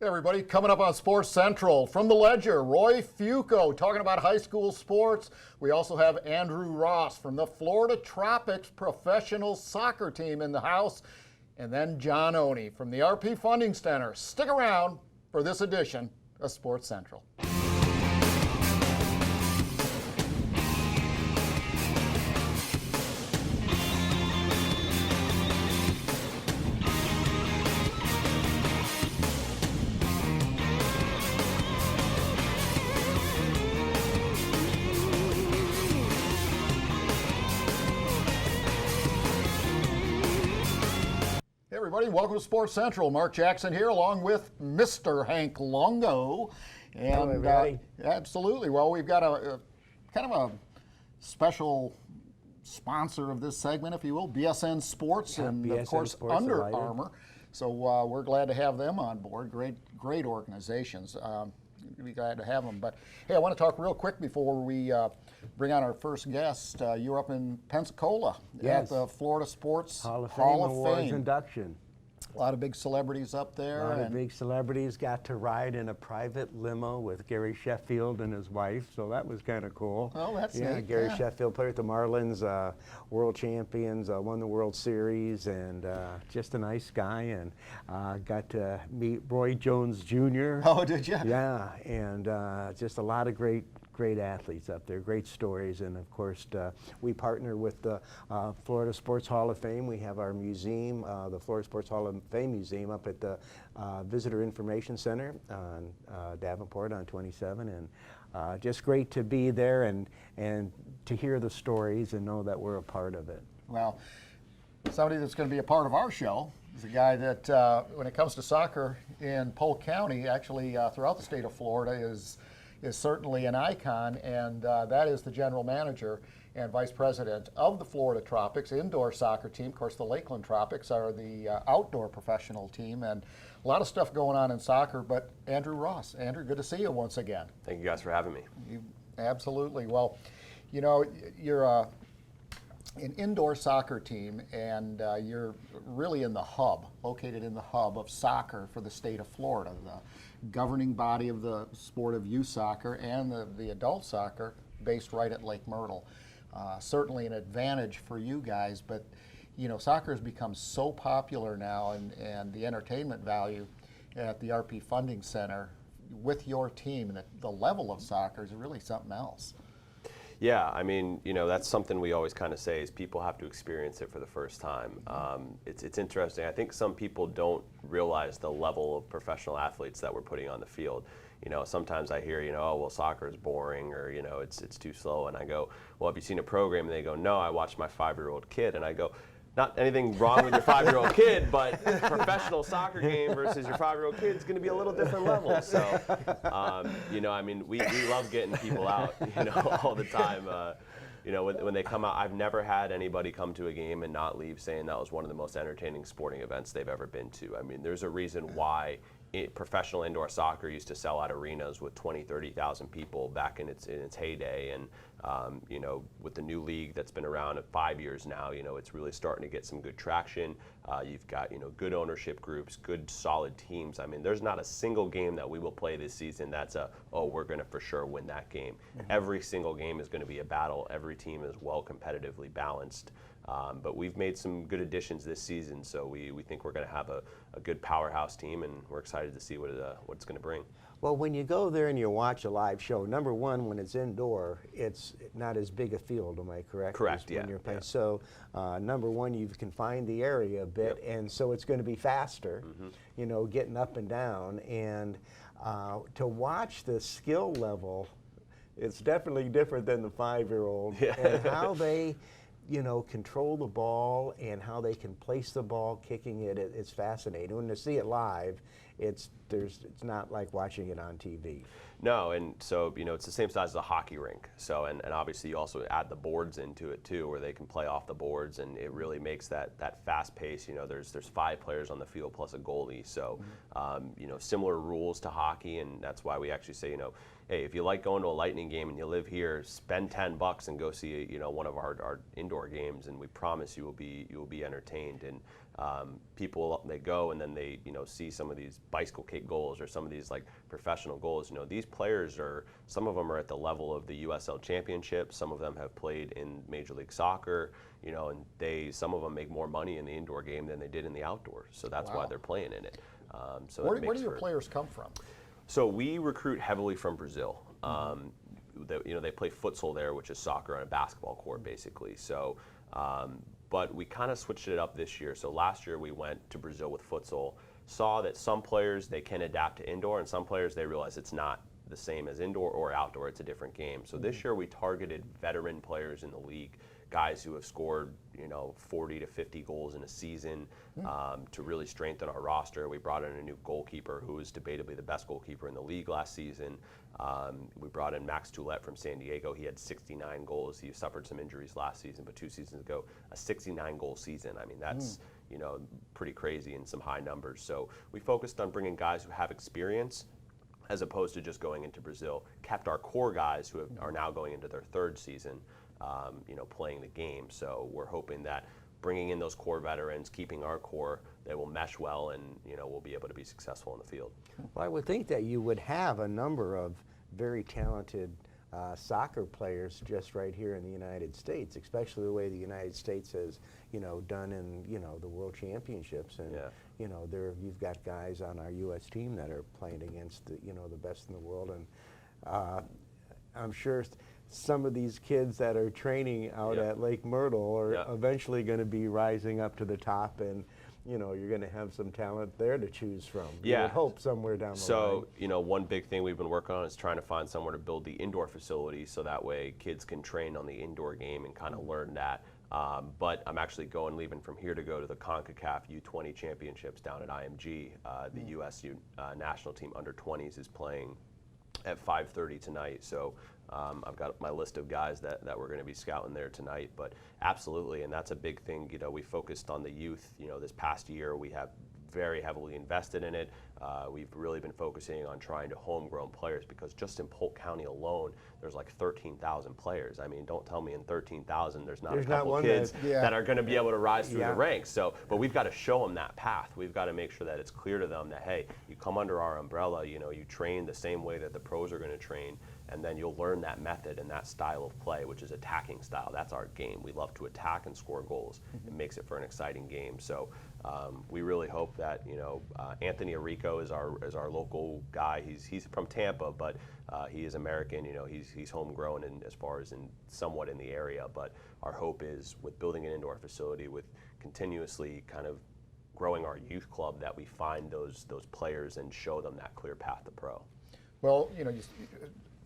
Hey everybody, coming up on Sports Central from the Ledger, Roy Fuoco talking about high school sports. We also have Andrew Ross from the Florida Tropics professional soccer team in the house. And then John Oney from the RP Funding Center. Stick around for this edition of Sports Central. Everybody, welcome to Sports Central. Mark Jackson here, along with Mr. Hank Longo. And hello, everybody. Absolutely. Well, we've got a kind of a special sponsor of this segment, if you will, BSN Sports, and BSN of course Sports Under Delighted. Armour. So we're glad to have them on board. Great organizations. Be glad to have them. But hey, I want to talk real quick before we bring on our first guest. You're up in Pensacola at the Florida Sports Hall of Fame Awards induction. A lot of big celebrities up there. A lot of big celebrities got to ride in a private limo with Gary Sheffield and his wife, so that was kind of cool. Oh, that's neat. Gary Sheffield played with the Marlins, world champions, won the World Series, and just a nice guy, and got to meet Roy Jones Jr. Oh, did you? Yeah, and just a lot of great athletes up there, great stories, and of course we partner with the Florida Sports Hall of Fame. We have our museum, the Florida Sports Hall of Fame Museum, up at the Visitor Information Center on Davenport on 27, and just great to be there and to hear the stories and know that we're a part of it. Well, somebody that's going to be a part of our show is a guy that, when it comes to soccer in Polk County, actually throughout the state of Florida, is certainly an icon, and that is the general manager and vice president of the Florida Tropics indoor soccer team. Of course, the Lakeland Tropics are the outdoor professional team, and a lot of stuff going on in soccer. But Andrew Ross, Andrew, good to see you once again. Thank you guys for having me. Absolutely. Well, you know, you're an indoor soccer team, and you're really in the hub, located in the hub of soccer for the state of Florida, the governing body of the sport of youth soccer and the adult soccer based right at Lake Myrtle. Certainly an advantage for you guys, but you know, soccer has become so popular now, and the entertainment value at the RP Funding Center with your team, and the level of soccer is really something else. Yeah, I mean, you know, that's something we always kind of say is people have to experience it for the first time. It's interesting. I think some people don't realize the level of professional athletes that we're putting on the field. You know, sometimes I hear, you know, oh, well, soccer is boring, or, you know, it's too slow. And I go, well, have you seen a program? And they go, no, I watched my 5-year-old kid. And I go, not anything wrong with your 5-year-old kid, but professional soccer game versus your 5-year-old kid is going to be a little different level. So, you know, I mean, we love getting people out, you know, all the time. You know, when they come out, I've never had anybody come to a game and not leave saying that was one of the most entertaining sporting events they've ever been to. I mean, there's a reason why professional indoor soccer used to sell out arenas with 20, 30,000 people back in its heyday, and you know, with the new league that's been around 5 years now, you know, it's really starting to get some good traction. You've got, you know, good ownership groups, good solid teams. I mean, there's not a single game that we will play this season that's we're going to for sure win that game. Mm-hmm. Every single game is going to be a battle. Every team is well competitively balanced. But we've made some good additions this season, so we think we're going to have a good powerhouse team, and we're excited to see what it's going to bring. Well, when you go there and you watch a live show, number one, when it's indoor, it's not as big a field, am I correct? Correct, when you're playing. So, number one, you can find the area a bit, and so it's going to be faster, you know, getting up and down. And to watch the skill level, it's definitely different than the 5-year-old, and how they, you know, control the ball and how they can place the ball, kicking it. It's fascinating. When you see it live, it's not like watching it on TV. No, and so, you know, it's the same size as a hockey rink. So, and obviously you also add the boards into it too, where they can play off the boards, and it really makes that fast pace. You know, there's 5 players on the field plus a goalie. So, you know, similar rules to hockey, and that's why we actually say, you know, hey, if you like going to a Lightning game and you live here, spend $10 and go see one of our indoor games, and we promise you will be entertained. And people, they go and then they see some of these bicycle kick goals or some of these like professional goals. These players some of them are at the level of the USL Championship. Some of them have played in Major League Soccer. And some of them make more money in the indoor game than they did in the outdoor. So that's why they're playing in it. So where do your players come from? So we recruit heavily from Brazil. They play futsal there, which is soccer on a basketball court, basically. So, but we kind of switched it up this year. So last year we went to Brazil with futsal, saw that some players, they can adapt to indoor, and some players, they realize it's not the same as indoor or outdoor, it's a different game. So this year we targeted veteran players in the league, guys who have scored 40 to 50 goals in a season, to really strengthen our roster. We brought in a new goalkeeper who was debatably the best goalkeeper in the league last season. We brought in Max Toulette from San Diego. He had 69 goals. He suffered some injuries last season, but 2 seasons ago, a 69-goal season. I mean, that's pretty crazy and some high numbers. So we focused on bringing guys who have experience as opposed to just going into Brazil. Kept our core guys who are now going into their 3rd season, playing the game. So we're hoping that bringing in those core veterans, keeping our core, they will mesh well, and we'll be able to be successful in the field. Well, I would think that you would have a number of very talented soccer players just right here in the United States, especially the way the United States has, done in, the World Championships. And, you've got guys on our U.S. team that are playing against, the best in the world. And I'm sure some of these kids that are training out at Lake Myrtle are eventually going to be rising up to the top, and you're going to have some talent there to choose from. You would hope somewhere down the line. So, one big thing we've been working on is trying to find somewhere to build the indoor facility so that way kids can train on the indoor game and kind of learn that. But I'm actually leaving from here to go to the CONCACAF U20 Championships down at IMG. The U.S. national team under 20s is playing at 5:30 tonight. So I've got my list of guys that we're going to be scouting there tonight. But absolutely, and that's a big thing. We focused on the youth. This past year we have very heavily invested in it. We've really been focusing on trying to homegrown players, because just in Polk County alone, there's like 13,000 players. I mean, don't tell me in 13,000 there's a couple of kids that are going to be able to rise through the ranks. So, but we've got to show them that path. We've got to make sure that it's clear to them that, hey, you come under our umbrella, you train the same way that the pros are going to train, and then you'll learn that method and that style of play, which is attacking style. That's our game. We love to attack and score goals. It makes it for an exciting game. So we really hope that Anthony Arico is our local guy. He's from Tampa, but he is American. He's homegrown and as far as somewhat in the area. But our hope is, with building an indoor facility, with continuously kind of growing our youth club, that we find those players and show them that clear path to pro. Well,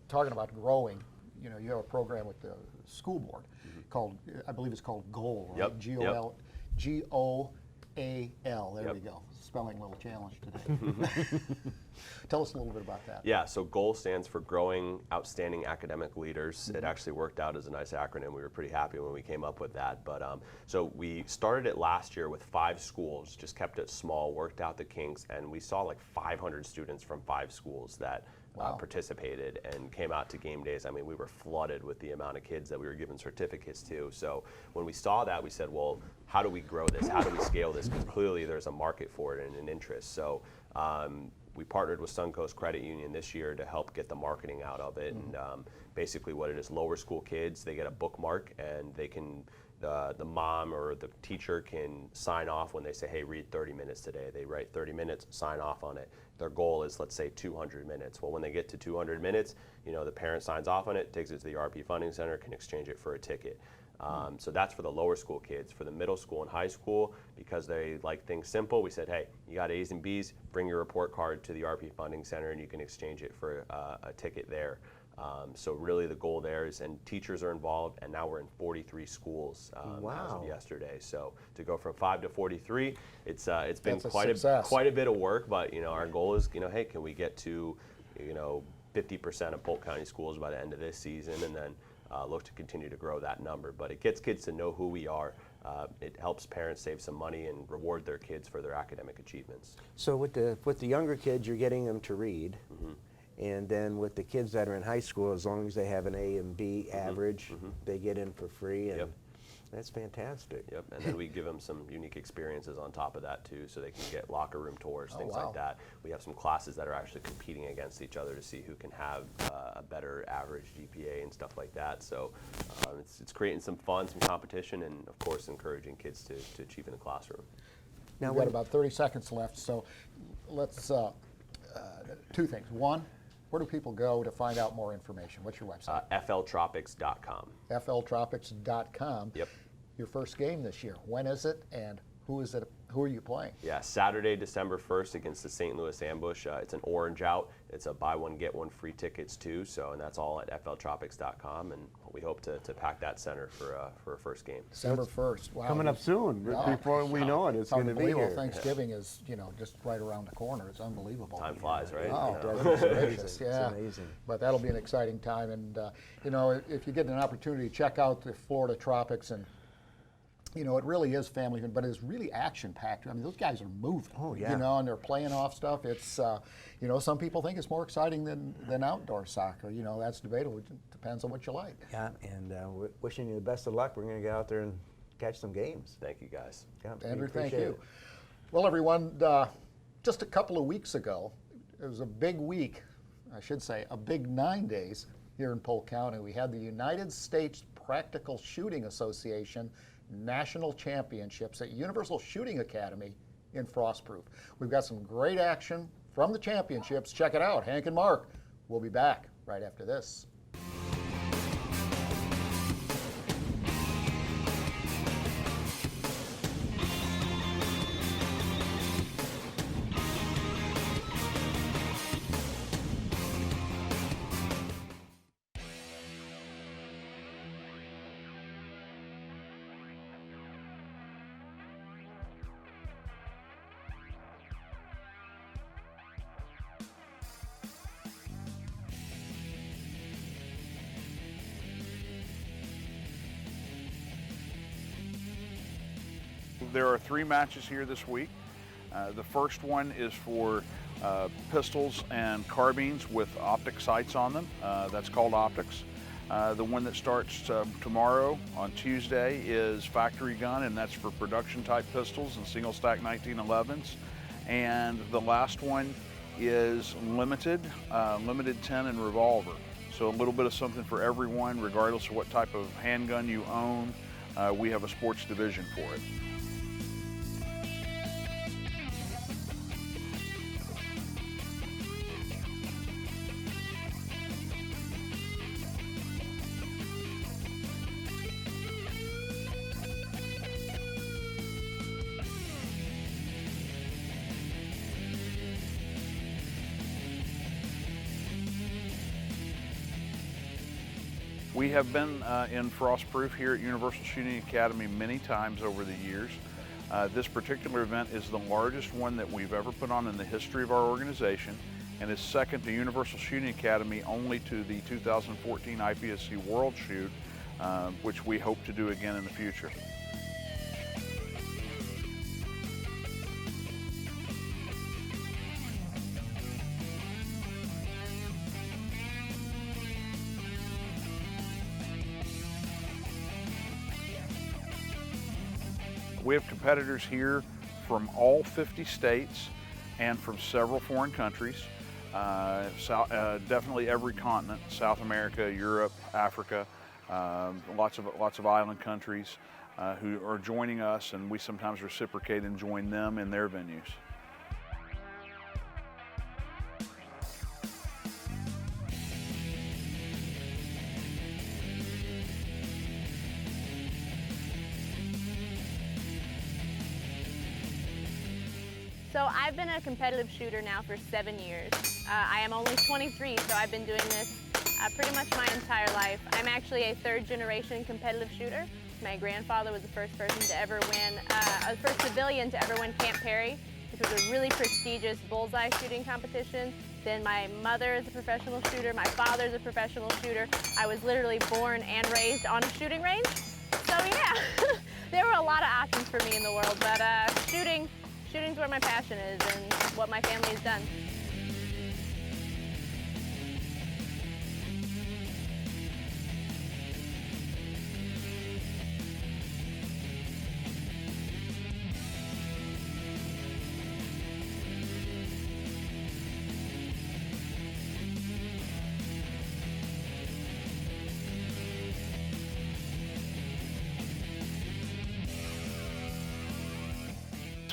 talking about growing, you have a program with the school board called, I believe it's called GOAL, right? Yep. G-O-L, G-O-A-L. There we go. Spelling little challenge today. Tell us a little bit about that. Yeah, so GOAL stands for Growing Outstanding Academic Leaders. It actually worked out as a nice acronym. We were pretty happy when we came up with that. But so we started it last year with 5 schools, just kept it small, worked out the kinks, and we saw like 500 students from 5 schools that participated and came out to game days. I mean, we were flooded with the amount of kids that we were giving certificates to. So when we saw that, we said, well, how do we grow this? How do we scale this? Because clearly there's a market for it and an interest. So we partnered with Suncoast Credit Union this year to help get the marketing out of it. And basically what it is, lower school kids, they get a bookmark, and they can, the mom or the teacher can sign off when they say, hey, read 30 minutes today. They write 30 minutes, sign off on it. Their goal is, let's say, 200 minutes. Well, when they get to 200 minutes, the parent signs off on it, takes it to the RP Funding Center, can exchange it for a ticket. So that's for the lower school kids. For the middle school and high school, because they like things simple, we said, hey, you got A's and B's, bring your report card to the RP Funding Center and you can exchange it for a ticket there. So really the goal there is, and teachers are involved, and now we're in 43 schools as of yesterday. So to go from 5 to 43, it's been quite a bit of work, but our goal is, hey, can we get to 50% of Polk County schools by the end of this season, and then look to continue to grow that number. But it gets kids to know who we are. It helps parents save some money and reward their kids for their academic achievements. So with the younger kids, you're getting them to read. And then with the kids that are in high school, as long as they have an A and B average, they get in for free, and that's fantastic. Yep, and then we give them some unique experiences on top of that too, so they can get locker room tours, things like that. We have some classes that are actually competing against each other to see who can have a better average GPA and stuff like that. So it's creating some fun, some competition, and of course encouraging kids to achieve in the classroom. Now we've got about 30 seconds left, so let's, two things. One, where do people go to find out more information? What's your website? FLTropics.com. FLTropics.com. Yep. Your first game this year, when is it, and who is it? Who are you playing? Yeah, Saturday, December 1st against the St. Louis Ambush. It's an orange out. It's a buy one, get one free tickets too. So, and that's all at FLTropics.com, and we hope to pack that center for a first game. December 1st. Wow. Coming up soon. Before we know it, it's going to be here. Thanksgiving is, just right around the corner. It's unbelievable. Time flies, right? Oh, It's gracious, amazing. yeah. It's amazing. But that'll be an exciting time, and if you get an opportunity, check out the Florida Tropics, and it really is family, but it's really action-packed. I mean, those guys are moving. Oh, yeah. And they're playing off stuff. It's, some people think it's more exciting than outdoor soccer. That's debatable. It depends on what you like. Yeah, and we're wishing you the best of luck. We're going to get out there and catch some games. Thank you, guys. Yeah, Andrew, thank appreciate you. it. Well, everyone, just a couple of weeks ago, it was a big week, I should say, a big 9 days here in Polk County. We had the United States Practical Shooting Association National Championships at Universal Shooting Academy in Frostproof. We've got some great action from the championships. Check it out. Hank and Mark will be back right after this. There are 3 matches here this week. The first one is for pistols and carbines with optic sights on them. That's called optics. The one that starts tomorrow on Tuesday is factory gun, and that's for production type pistols and single stack 1911s. And the last one is limited 10 and revolver. So a little bit of something for everyone, regardless of what type of handgun you own. We have a sports division for it. We have been in Frostproof here at Universal Shooting Academy many times over the years. This particular event is the largest one that we've ever put on in the history of our organization, and is second to Universal Shooting Academy only to the 2014 IPSC World Shoot, which we hope to do again in the future. We have competitors here from all 50 states and from several foreign countries. Definitely every continent: South America, Europe, Africa, lots of island countries who are joining us, and we sometimes reciprocate and join them in their venues. So I've been a competitive shooter now for 7 years. I am only 23, so I've been doing this pretty much my entire life. I'm actually a 3rd generation competitive shooter. My grandfather was the first person to ever win, the first civilian to ever win Camp Perry, which was a really prestigious bullseye shooting competition. Then my mother is a professional shooter, my father is a professional shooter. I was literally born and raised on a shooting range. So yeah, there were a lot of options for me in the world, but shooting's where my passion is and what my family has done.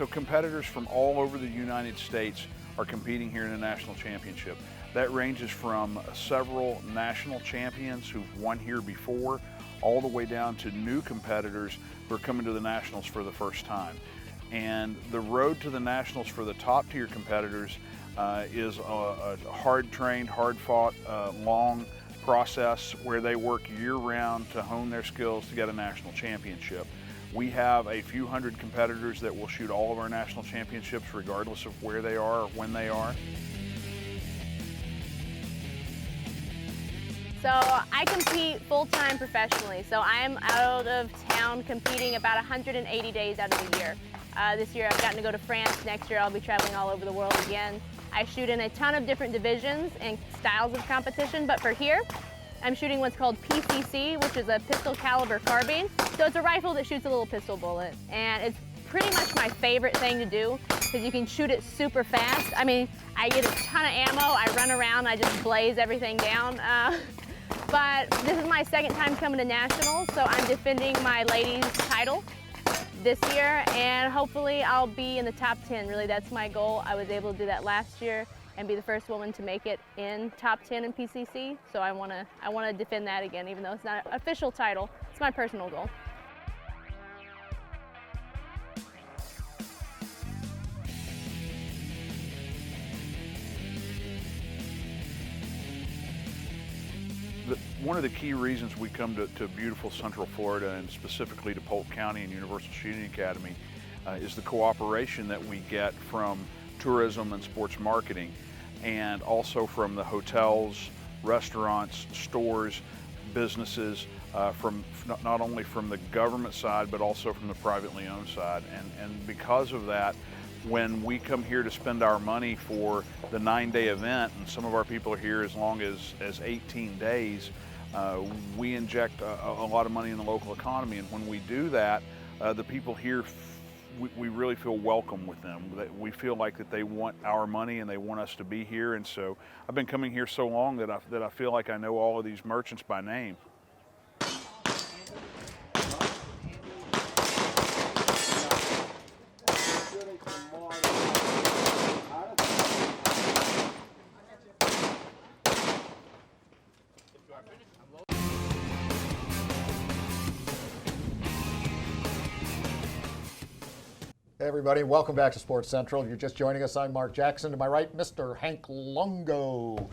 so competitors from all over the United States are competing here in the national championship. That ranges from several national champions who've won here before, all the way down to new competitors who are coming to the nationals for the first time. And the road to the nationals for the top tier competitors is a hard-trained, hard-fought, long process where they work year-round to hone their skills to get a national championship. We have a few hundred competitors that will shoot all of our national championships regardless of where they are or when they are. So I compete full-time professionally. So I am out of town competing about 180 days out of the year. This year I've gotten to go to France. Next year I'll be traveling all over the world again. I shoot in a ton of different divisions and styles of competition, but for here, I'm shooting what's called PCC, which is a pistol caliber carbine. So it's a rifle that shoots a little pistol bullet, and it's pretty much my favorite thing to do because you can shoot it super fast. I mean, I get a ton of ammo, I run around, I just blaze everything down. But this is my second time coming to nationals, so I'm defending my ladies title this year, and hopefully I'll be in the top 10. Really, that's my goal. I was able to do that last year and be the first woman to make it in top 10 in PCC. So I want to defend that again, even though it's not an official title. It's my personal goal. One of the key reasons we come to beautiful Central Florida, and specifically to Polk County and Universal Shooting Academy, is the cooperation that we get from tourism and sports marketing, and also from the hotels, restaurants, stores, businesses, from not only from the government side but also from the privately owned side. And because of that, when we come here to spend our money for the 9-day event, and some of our people are here as long as 18 days, we inject a lot of money in the local economy. And when we do that, the people here, we really feel welcome with them. We feel like that they want our money and they want us to be here. And so I've been coming here so long that I feel like I know all of these merchants by name. Hey everybody, welcome back to Sports Central. If you're just joining us, I'm Mark Jackson. To my right, Mr. Hank Longo.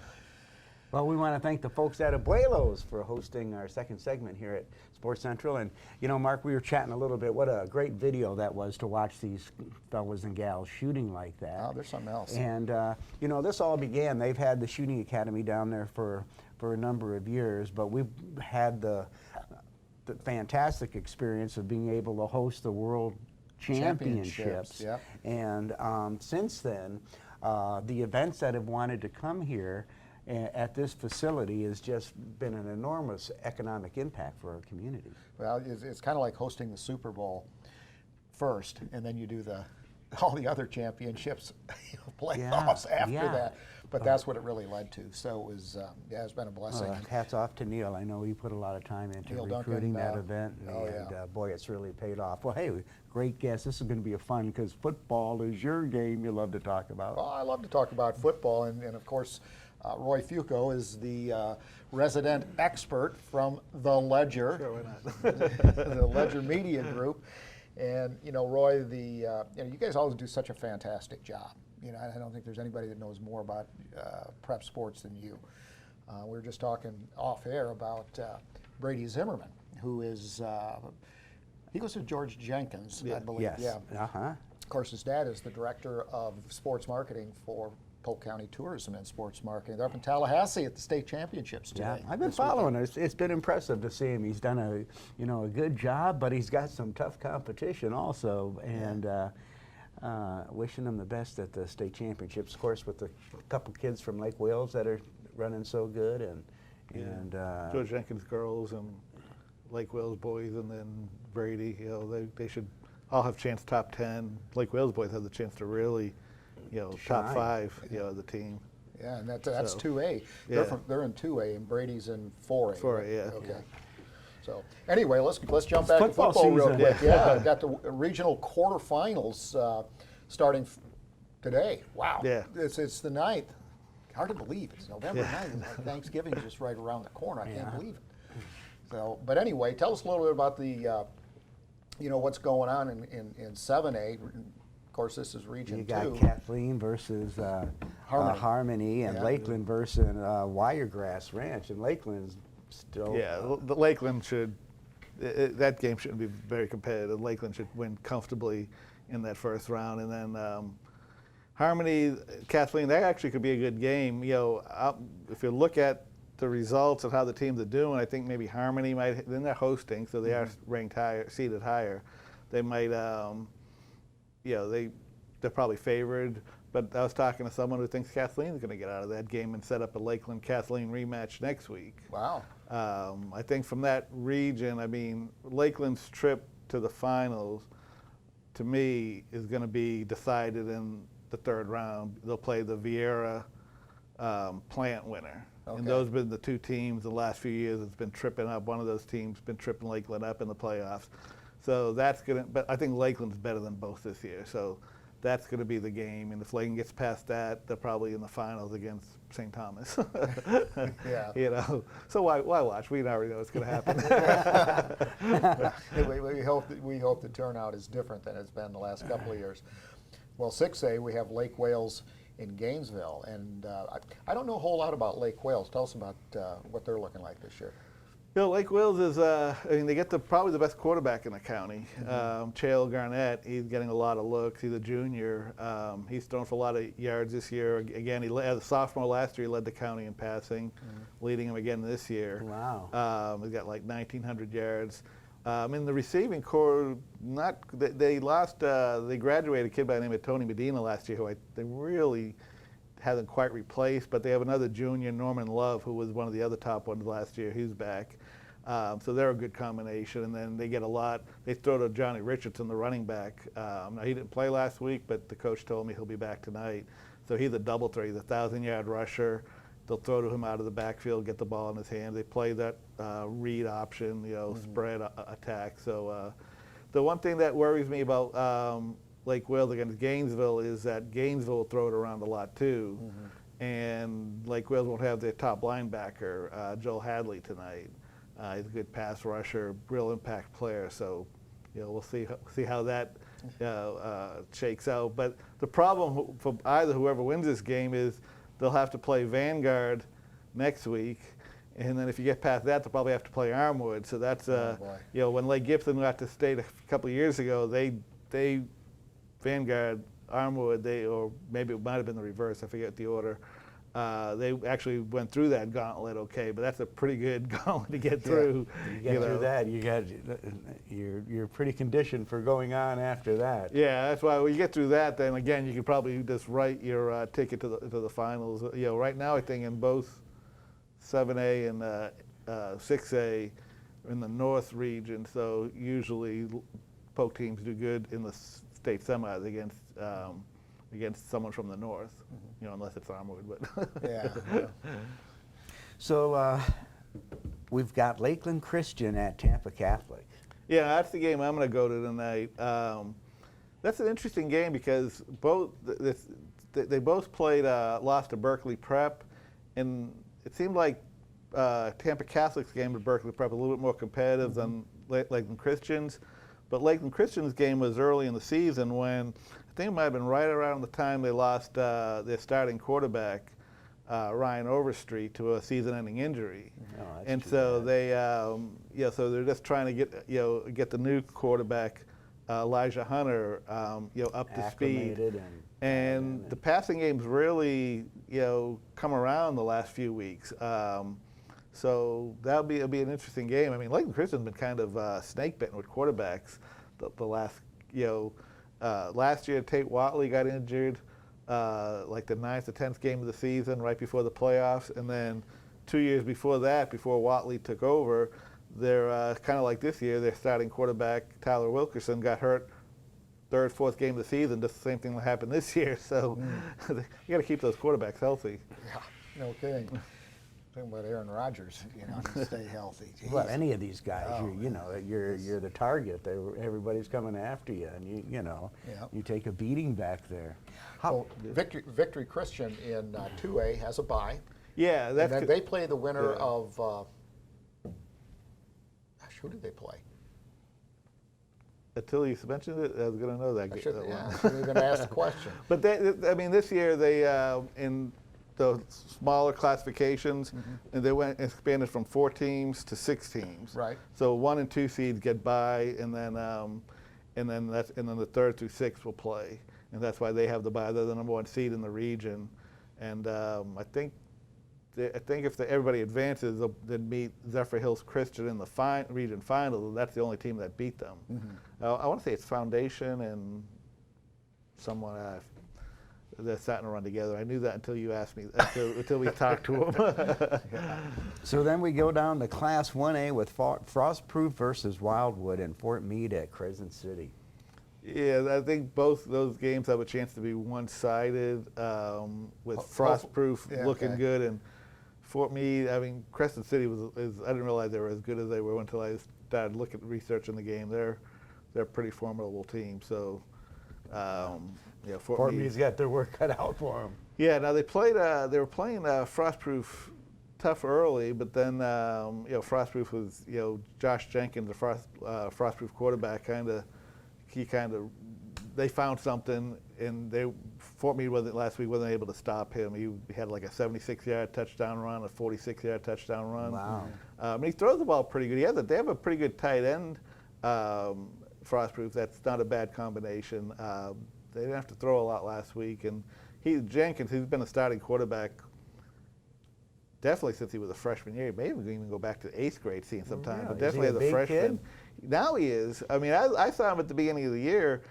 Well, we want to thank the folks at Abuelos for hosting our second segment here at Sports Central. And, you know, Mark, we were chatting a little bit. What a great video that was to watch these fellas and gals shooting like that. Oh, there's something else. And, you know, this all began, they've had the shooting academy down there for a number of years, but we've had the fantastic experience of being able to host the World Championships. Yep. And since then, the events that have wanted to come here at this facility has just been an enormous economic impact for our community. Well, it's kind of like hosting the Super Bowl first, and then you do all the other championships, playoffs after that. But that's what it really led to. So it was, yeah, it's been a blessing. Hats off to Neil. I know he put a lot of time into recruiting that event, and boy, it's really paid off. Well, hey, great guest. This is going to be a fun, because football is your game you love to talk about. Well, I love to talk about football, and of course, Roy Fuoco is the resident expert from The Ledger, Sure, why not? the Ledger Media Group. And, you know, Roy, you guys always do such a fantastic job. You know, I don't think there's anybody that knows more about prep sports than you. We were just talking off air about Brady Zimmerman, who is, he goes to George Jenkins, I believe. Yes. Yeah. Uh-huh. Of course, his dad is the director of sports marketing for Polk County Tourism and Sports Marketing. They're up in Tallahassee at the state championships today. Yeah, I've been following it. It's been impressive to see him. He's done a good job, but he's got some tough competition also, and wishing him the best at the state championships. Of course, with a couple kids from Lake Wales that are running so good, and George Jenkins girls and Lake Wales boys, and then Brady. You know, they should all have chance top 10. Lake Wales boys have the chance to really, top 5. The team. Yeah, and that's So, 2A. They're in 2A, and Brady's in 4A. 4A, yeah. Okay. Yeah. So anyway, let's jump back to football football real season. quick. Yeah, I've got the regional quarterfinals starting today. Wow. Yeah. It's the 9th. Hard to believe. It's November 9th. Like Thanksgiving's just right around the corner. I can't believe it. So, but anyway, tell us a little bit about the, what's going on in 7A. Of course, this is Region 2. You got Kathleen versus Harmony, and Lakeland versus Wiregrass Ranch, and Lakeland's still. Yeah, the Lakeland should. That game shouldn't be very competitive. Lakeland should win comfortably in that first round, and then Harmony, Kathleen, that actually could be a good game. If you look at the results of how the teams are doing, I think maybe Harmony might. Then they're hosting, so they are ranked higher, seated higher. They might, they're probably favored. But I was talking to someone who thinks Kathleen's going to get out of that game and set up a Lakeland-Kathleen rematch next week. Wow. I think from that region, I mean, Lakeland's trip to the finals, to me, is going to be decided in the third round. They'll play the Vieira Plant winner. Okay. And those have been the two teams the last few years that's been tripping up. One of those teams been tripping Lakeland up in the playoffs. So that's going to, but I think Lakeland's better than both this year. So that's going to be the game. And if Lakeland gets past that, they're probably in the finals against St. Thomas. Yeah. So why watch? We already know what's going to happen. we hope the turnout is different than it's been the last couple of years. Well, 6A, we have Lake Wales in Gainesville, and I don't know a whole lot about Lake Wales. Tell us about what they're looking like this year. Lake Wales is, they get probably the best quarterback in the county. Chael Garnett, he's getting a lot of looks. He's a junior. He's thrown for a lot of yards this year. Again, as a sophomore last year, he led the county in passing, leading him again this year. Wow. He's got like 1,900 yards. In the receiving core, they graduated a kid by the name of Tony Medina last year, who they really hasn't quite replaced, but they have another junior, Norman Love, who was one of the other top ones last year. He's back. So they're a good combination. And then they get a lot. They throw to Johnny Richardson, the running back. Now, he didn't play last week, but the coach told me he'll be back tonight. So he's a double threat. He's a 1,000-yard rusher. They'll throw to him out of the backfield, get the ball in his hand. They play that read option, spread attack. So the one thing that worries me about Lake Wales against Gainesville is that Gainesville will throw it around a lot too. And Lake Wales won't have their top linebacker, Joel Hadley, tonight. He's a good pass rusher, real impact player. So, we'll see how that shakes out. But the problem for either whoever wins this game is they'll have to play Vanguard next week. And then if you get past that, they'll probably have to play Armwood. So that's, when Lake Gibson got to state a couple of years ago, they Vanguard, Armwood, or maybe it might have been the reverse, I forget the order. They actually went through that gauntlet okay, but that's a pretty good gauntlet to get through. You get through that, you're pretty conditioned for going on after that. Yeah, that's why when you get through that, then again, you can probably just write your ticket to the finals. Right now, I think in both 7A and 6A in the North region, so usually Polk teams do good in the state semis against someone from the North, unless it's Armwood. But Yeah. So we've got Lakeland Christian at Tampa Catholic. Yeah, that's the game I'm going to go to tonight. That's an interesting game because they both played lost to Berkeley Prep, and it seemed like Tampa Catholic's game to Berkeley Prep a little bit more competitive than Lakeland Christian's. But Lakeland Christian's game was early in the season when I think it might have been right around the time they lost their starting quarterback, Ryan Overstreet, to a season-ending injury. And so they, so they're just trying to get the new quarterback, Elijah Hunter, up to speed. And the passing game's really, come around the last few weeks. So it'll be an interesting game. I mean, Lakeland Christian's been kind of snake bitten with quarterbacks the last, last year Tate Watley got injured, like the 9th or 10th game of the season, right before the playoffs, and then 2 years before that, before Watley took over, they're kind of like this year. Their starting quarterback Tyler Wilkerson got hurt. 3rd, 4th game of the season, just the same thing that happened this year. So you got to keep those quarterbacks healthy. Yeah, no kidding. Talking about Aaron Rodgers, to stay healthy. Well, Jeez. any of these guys, Oh, you're the target. Everybody's coming after you, and Yep. you take a beating back there. Well, Victory Christian in 2A has a bye. Yeah, And that's then good. they play the winner Yeah. of, gosh, who did they play? Until you mentioned it, I was going to know that. I should, that one. yeah, I shouldn't even ask the question. But I mean, this year they in the smaller classifications, and they expanded from 4 teams to 6 teams. Right. So 1 and 2 seeds get by, and then the 3rd through 6th will play, and that's why they have the bye. They're the number 1 seed in the region, and I think if everybody advances, they'll meet Zephyr Hills Christian in the region final. That's the only team that beat them. I want to say it's Foundation and someone they're starting to run together. I knew that until you asked me, until we talked to them. So then we go down to Class 1A with Frostproof versus Wildwood in Fort Meade at Crescent City. Yeah, I think both those games have a chance to be one-sided, with Frostproof yeah, looking okay. good. And Fort Meade, I mean, Crescent City I didn't realize they were as good as they were until I started researching the game. They're a pretty formidable team. So, yeah, Fort Meade's got their work cut out for them. Yeah, now they were playing Frostproof tough early, but then Frostproof was Josh Jenkins, the Frostproof quarterback, they found something, and Fort Meade last week wasn't able to stop him. He had like a 76-yard touchdown run, a 46-yard touchdown run. Wow. He throws the ball pretty good. They have a pretty good tight end, Frostproof. That's not a bad combination. They didn't have to throw a lot last week, and Jenkins, he's been a starting quarterback definitely since he was a freshman year. Maybe we can even go back to the 8th grade scene sometime, Yeah, but is definitely he a as a big freshman. kid? Now he is. I mean, I saw him at the beginning of the year,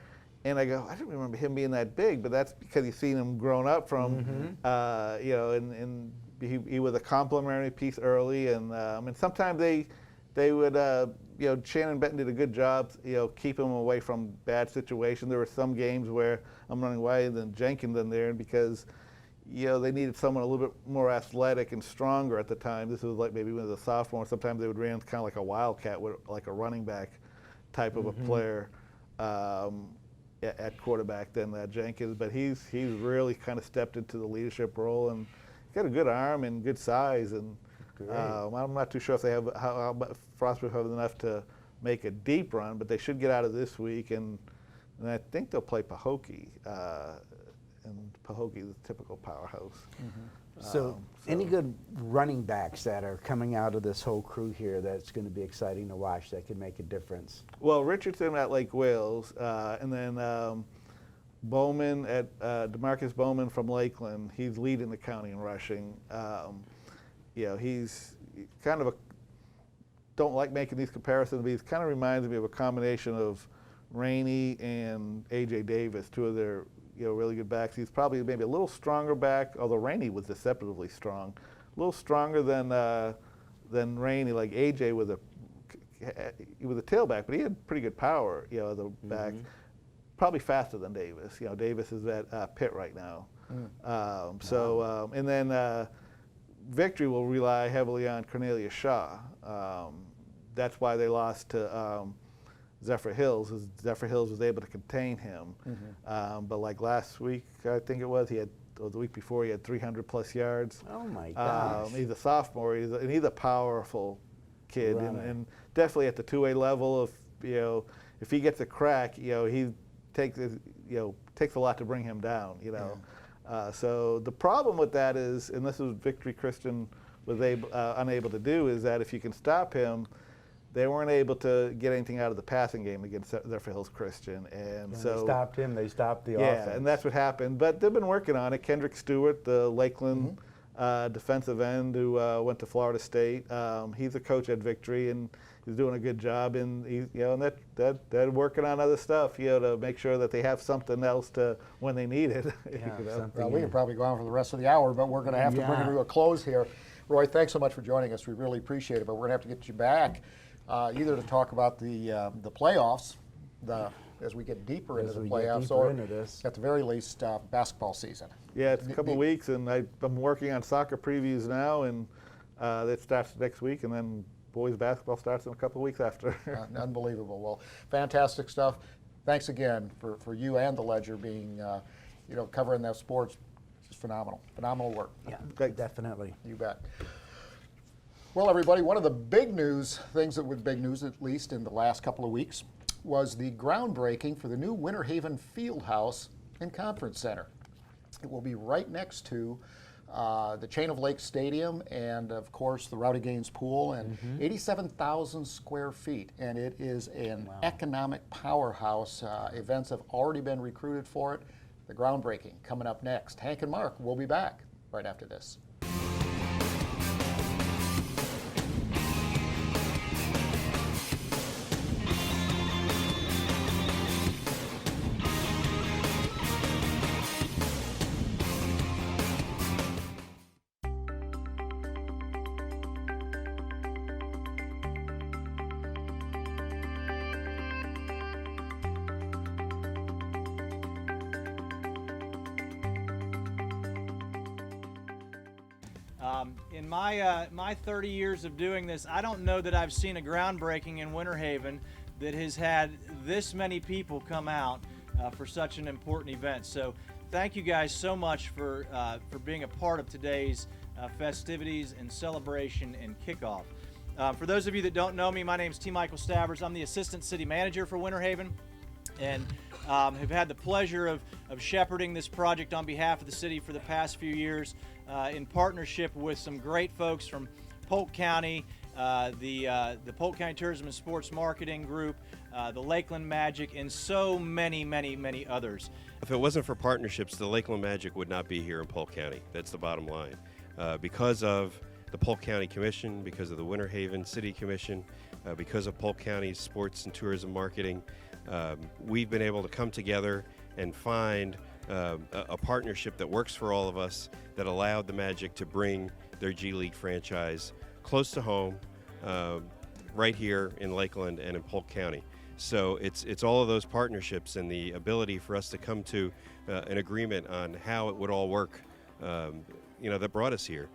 and I go, I don't remember him being that big, but that's because you've seen him grown up from, and he was a complimentary piece early, and sometimes they would, Shannon Benton did a good job, keep him away from bad situations. There were some games where I'm running wider than Jenkins in there because, they needed someone a little bit more athletic and stronger at the time. This was like maybe when he was a sophomore. Sometimes they would run kind of like a wildcat, like a running back type of a player at quarterback than Jenkins. But he's really kind of stepped into the leadership role, and he's got a good arm and good size. And I'm not too sure if they have how Frostproof have enough to make a deep run, but they should get out of this week, and I think they'll play Pahokee. And Pahokee is a typical powerhouse. So any good running backs that are coming out of this whole crew here that's going to be exciting to watch that could make a difference? Well, Richardson at Lake Wales, and then Bowman at DeMarcus Bowman from Lakeland. He's leading the county in rushing. He's kind of don't like making these comparisons, but he kind of reminds me of a combination of Rainey and A.J. Davis, 2 of their really good backs. He's probably maybe a little stronger back, although Rainey was deceptively strong. A little stronger than Rainey. Like A.J. he was a tailback, but he had pretty good power, as a back. Probably faster than Davis. Davis is at Pitt right now. And then Victory will rely heavily on Cornelius Shaw. That's why they lost to Zephyr Hills. Zephyr Hills was able to contain him. But like last week, I think it was, or the week before, he had 300+ yards. Oh my gosh. He's a sophomore, and he's a powerful kid, and definitely at the 2A level. If he gets a crack, he takes a lot to bring him down. So the problem with that is, and this is Victory Christian was unable to do, is that if you can stop him, they weren't able to get anything out of the passing game against Zephyr Hills Christian, and so they stopped him. They stopped the offense. Yeah, and that's what happened. But they've been working on it. Kendrick Stewart, the Lakeland defensive end who went to Florida State, he's a coach at Victory, and he's doing a good job. And and they're working on other stuff, to make sure that they have something else to when they need it. Well, we could probably go on for the rest of the hour, but we're going to have to bring it to a close here. Roy, thanks so much for joining us. We really appreciate it, but we're going to have to get you back either to talk about the playoffs, as we get deeper into the playoffs, or at the very least, basketball season. Yeah, it's a couple of weeks, and I'm working on soccer previews now, and It starts next week, and then boys basketball starts in a couple of weeks after. Unbelievable. Well, fantastic stuff. Thanks again for you and the Ledger being, covering that sports. Just phenomenal. Phenomenal work. Yeah, definitely. You bet. Well, everybody, one of the big news, things that were big news, at least in the last couple of weeks, was the groundbreaking for the new Winter Haven Fieldhouse and Conference Center. It will be right next to the Chain of Lakes Stadium and, of course, the Rowdy Gaines Pool, and 87,000 square feet. And it is an economic powerhouse. Events have already been recruited for it. The groundbreaking coming up next. Hank and Mark will be back right after this. In my 30 years of doing this, I don't know that I've seen a groundbreaking in Winter Haven that has had this many people come out for such an important event. So thank you guys so much for being a part of today's festivities and celebration and kickoff. For those of you that don't know me, my name is T. Michael Stabbers. I'm the Assistant City Manager for Winter Haven, and have had the pleasure of shepherding this project on behalf of the city for the past few years in partnership with some great folks from Polk County, the Polk County Tourism and Sports Marketing Group, the Lakeland Magic, and so many, many, many others. If it wasn't for partnerships, the Lakeland Magic would not be here in Polk County. That's the bottom line. Because of the Polk County Commission, because of the Winter Haven City Commission, because of Polk County's sports and tourism marketing, we've been able to come together and find a partnership that works for all of us, that allowed the Magic to bring their G League franchise close to home, right here in Lakeland and in Polk County. So it's all of those partnerships and the ability for us to come to an agreement on how it would all work, that brought us here.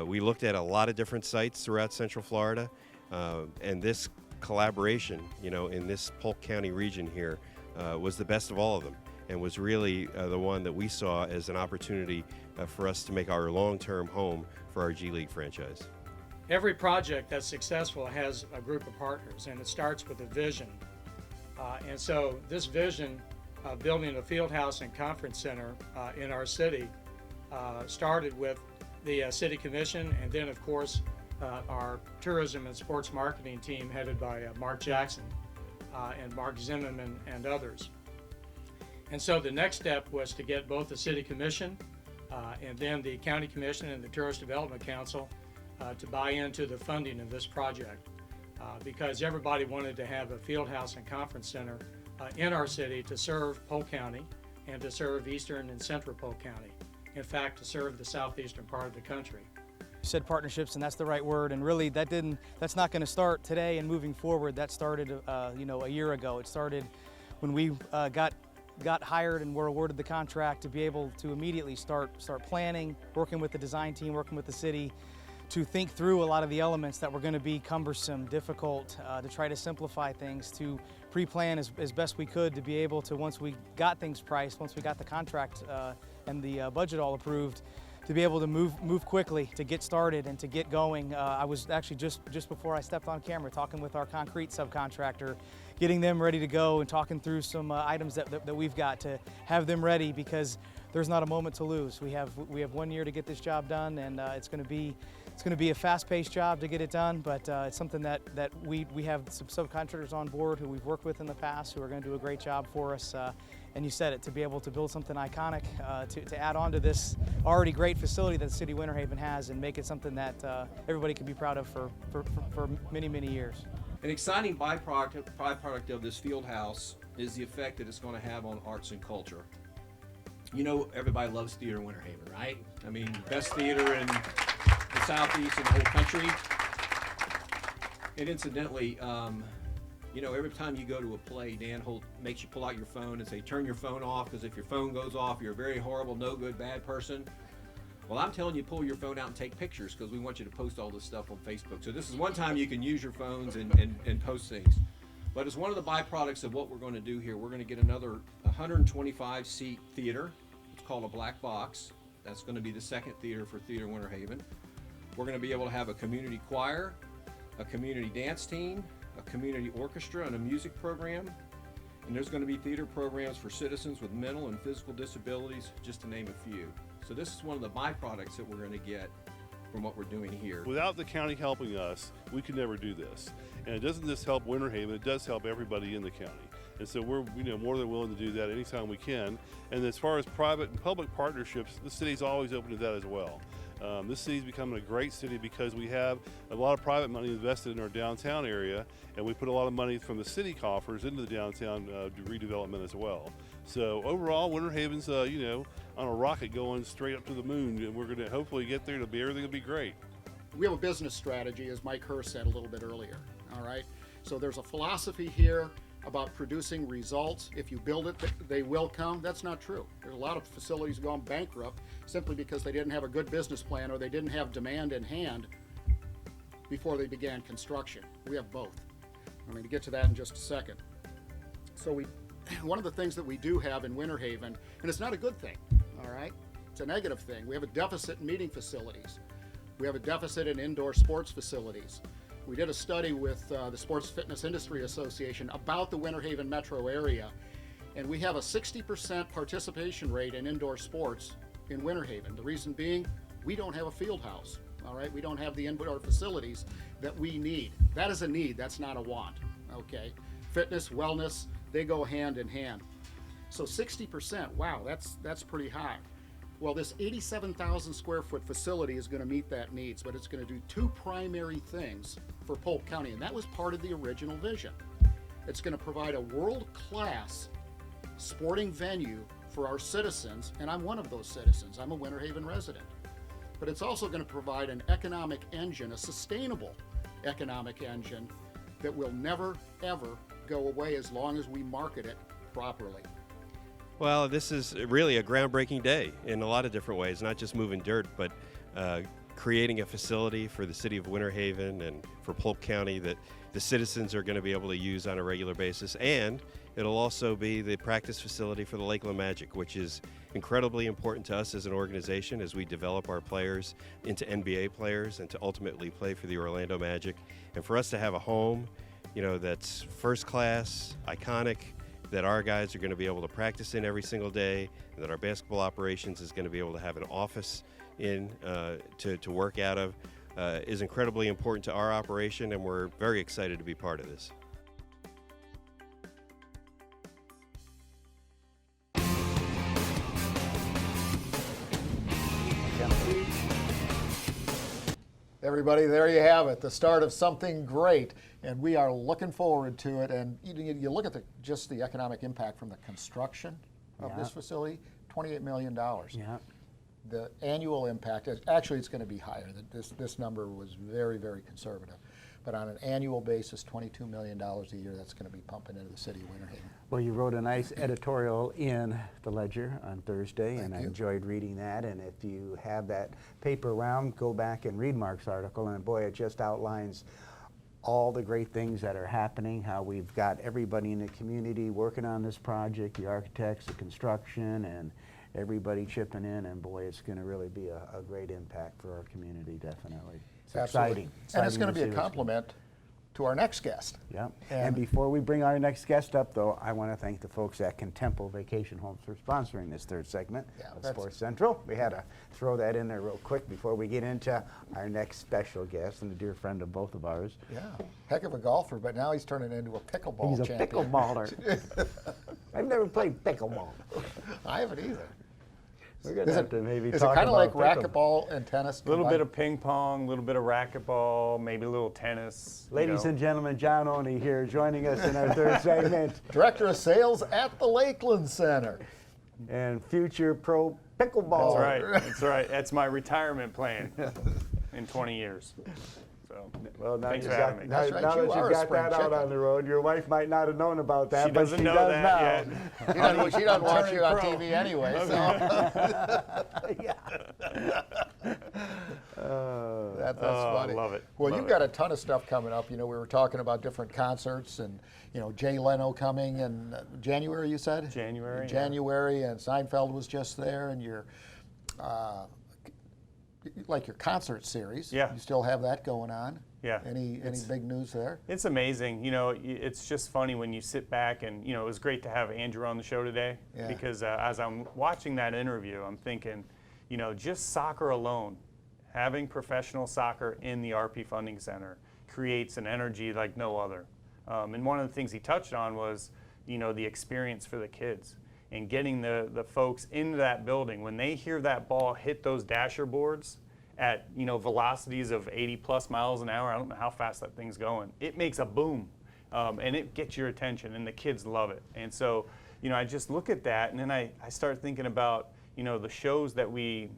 We looked at a lot of different sites throughout Central Florida, and this collaboration, in this Polk County region here, was the best of all of them, and was really the one that we saw as an opportunity for us to make our long-term home for our G League franchise. Every project that's successful has a group of partners, and it starts with a vision. And so this vision of building a field house and conference center in our city started with the City Commission, and then of course our tourism and sports marketing team headed by Mark Jackson and Mark Zimmerman and others. And so the next step was to get both the City Commission and then the County Commission and the Tourist Development Council to buy into the funding of this project, because everybody wanted to have a field house and conference center in our city to serve Polk County and to serve eastern and central Polk County. In fact, to serve the southeastern part of the country. You said partnerships, and that's the right word, and really that's not going to start today and moving forward. That started a year ago. It started when we got hired and were awarded the contract to be able to immediately start planning, working with the design team, working with the city, to think through a lot of the elements that were going to be cumbersome, difficult, to try to simplify things, to pre-plan as best we could to be able to, once we got things priced, once we got the contract and the budget all approved, to be able to move quickly, to get started and to get going. I was actually just before I stepped on camera talking with our concrete subcontractor, getting them ready to go and talking through some items that we've got to have them ready, because there's not a moment to lose. We have 1 year to get this job done, and it's going to be a fast-paced job to get it done, but it's something that we have some subcontractors on board who we've worked with in the past who are going to do a great job for us. And you said it, to be able to build something iconic, to add on to this already great facility that the City of Winter Haven has, and make it something that everybody can be proud of for many, many years. An exciting byproduct of this field house is the effect that it's going to have on arts and culture. Everybody loves theater in Winter Haven, right? I mean, best theater in the Southeast and the whole country. And incidentally, every time you go to a play, Dan Holt makes you pull out your phone and say, turn your phone off, because if your phone goes off, you're a very horrible, no good, bad person. Well, I'm telling you, pull your phone out and take pictures because we want you to post all this stuff on Facebook. So this is one time you can use your phones and post things. But as one of the byproducts of what we're going to do here, we're going to get another 125-seat theater. It's called a black box. That's going to be the second theater for Theater Winter Haven. We're going to be able to have a community choir, a community dance team, a community orchestra, and a music program. And there's going to be theater programs for citizens with mental and physical disabilities, just to name a few. So this is one of the byproducts that we're going to get from what we're doing here. Without the county helping us, we could never do this. And it doesn't just help Winter Haven, it does help everybody in the county. And so we're more than willing to do that anytime we can. And as far as private and public partnerships, the city's always open to that as well. This city's becoming a great city because we have a lot of private money invested in our downtown area, and we put a lot of money from the city coffers into the downtown redevelopment as well. So overall, Winter Haven's on a rocket going straight up to the moon, and we're going to hopefully get there. Everything will be great. We have a business strategy, as Mike Hurst said a little bit earlier, all right? So there's a philosophy here about producing results. If you build it, they will come. That's not true. There's a lot of facilities going bankrupt simply because they didn't have a good business plan or they didn't have demand in hand before they began construction. We have both. I'm going to get to that in just a second. So one of the things that we do have in Winter Haven, and it's not a good thing, all right? It's a negative thing. We have a deficit in meeting facilities. We have a deficit in indoor sports facilities. We did a study with the Sports Fitness Industry Association about the Winter Haven metro area, and we have a 60% participation rate in indoor sports in Winter Haven. The reason being, we don't have a field house, all right? We don't have the indoor facilities that we need. That is a need, that's not a want, okay? Fitness, wellness, they go hand in hand. So 60%, wow, that's pretty high. Well, this 87,000 square foot facility is going to meet that needs, but it's going to do two primary things for Polk County, and that was part of the original vision. It's going to provide a world-class sporting venue for our citizens, and I'm one of those citizens. I'm a Winter Haven resident. But it's also going to provide an economic engine, a sustainable economic engine that will never, ever go away as long as we market it properly. Well, this is really a groundbreaking day in a lot of different ways, not just moving dirt, but creating a facility for the city of Winter Haven and for Polk County that the citizens are going to be able to use on a regular basis. And it'll also be the practice facility for the Lakeland Magic, which is incredibly important to us as an organization as we develop our players into NBA players and to ultimately play for the Orlando Magic. And for us to have a home, that's first class, iconic, that our guys are going to be able to practice in every single day, and that our basketball operations is going to be able to have an office in to work out of, is incredibly important to our operation, and we're very excited to be part of this. Everybody, there you have it, the start of something great, and we are looking forward to it. And you look at just the economic impact from the construction of this facility, $28 million. Yeah. The annual impact, actually it's going to be higher. This number was very, very conservative. But on an annual basis, $22 million a year, that's going to be pumping into the city of Winter Haven. Well, you wrote a nice editorial in the Ledger on Thursday, and I enjoyed reading that. And if you have that paper around, go back and read Mark's article. And boy, it just outlines all the great things that are happening, how we've got everybody in the community working on this project, the architects, the construction, and everybody chipping in. And boy, it's going to really be a great impact for our community, definitely. It's exciting. And it's going to be a compliment to our next guest. Yeah. And before we bring our next guest up, though, I want to thank the folks at Contempo Vacation Homes for sponsoring this third segment of Sports Central. We had to throw that in there real quick before we get into our next special guest and a dear friend of both of ours. Yeah, heck of a golfer, but now he's turning into a pickleball champion. He's a pickleballer. I've never played pickleball. I haven't either. We're going to have to maybe talk about Is it kind of like pickleball. racquetball and tennis? A little bit of ping pong, a little bit of racquetball, maybe a little tennis. Ladies and gentlemen, John Oney here joining us in our third segment. Director of Sales at the Lakeland Center. And future pro pickleball. That's right. That's right. That's my retirement plan in 20 years. So, Well, now thanks you for having me. now That's right, that you you are a got spring that out chicken. on the road, your wife might not have known about that, She but doesn't she know does that now. yet. She doesn't watch you on turning TV anyway. So. That's funny. I love it. Well, Love you've it. got a ton of stuff coming up. You know, we were talking about different concerts and, you know, Jay Leno coming in January, you said? January, yeah. January, and Seinfeld was just there, and your, like your concert series. Yeah. You still have that going on? Yeah. Any big news there? It's amazing. You know, it's just funny when you sit back and, you know, it was great to have Andrew on the show today Yeah. because as I'm watching that interview, I'm thinking, you know, just soccer alone, having professional soccer in the RP Funding Center creates an energy like no other. And one of the things he touched on was, you know, the experience for the kids and getting the folks into that building. When they hear that ball hit those dasher boards at, you know, velocities of 80 plus miles an hour, I don't know how fast that thing's going, it makes a boom. And it gets your attention, and the kids love it. And so, you know, I just look at that, and then I start thinking about, you know, the shows that we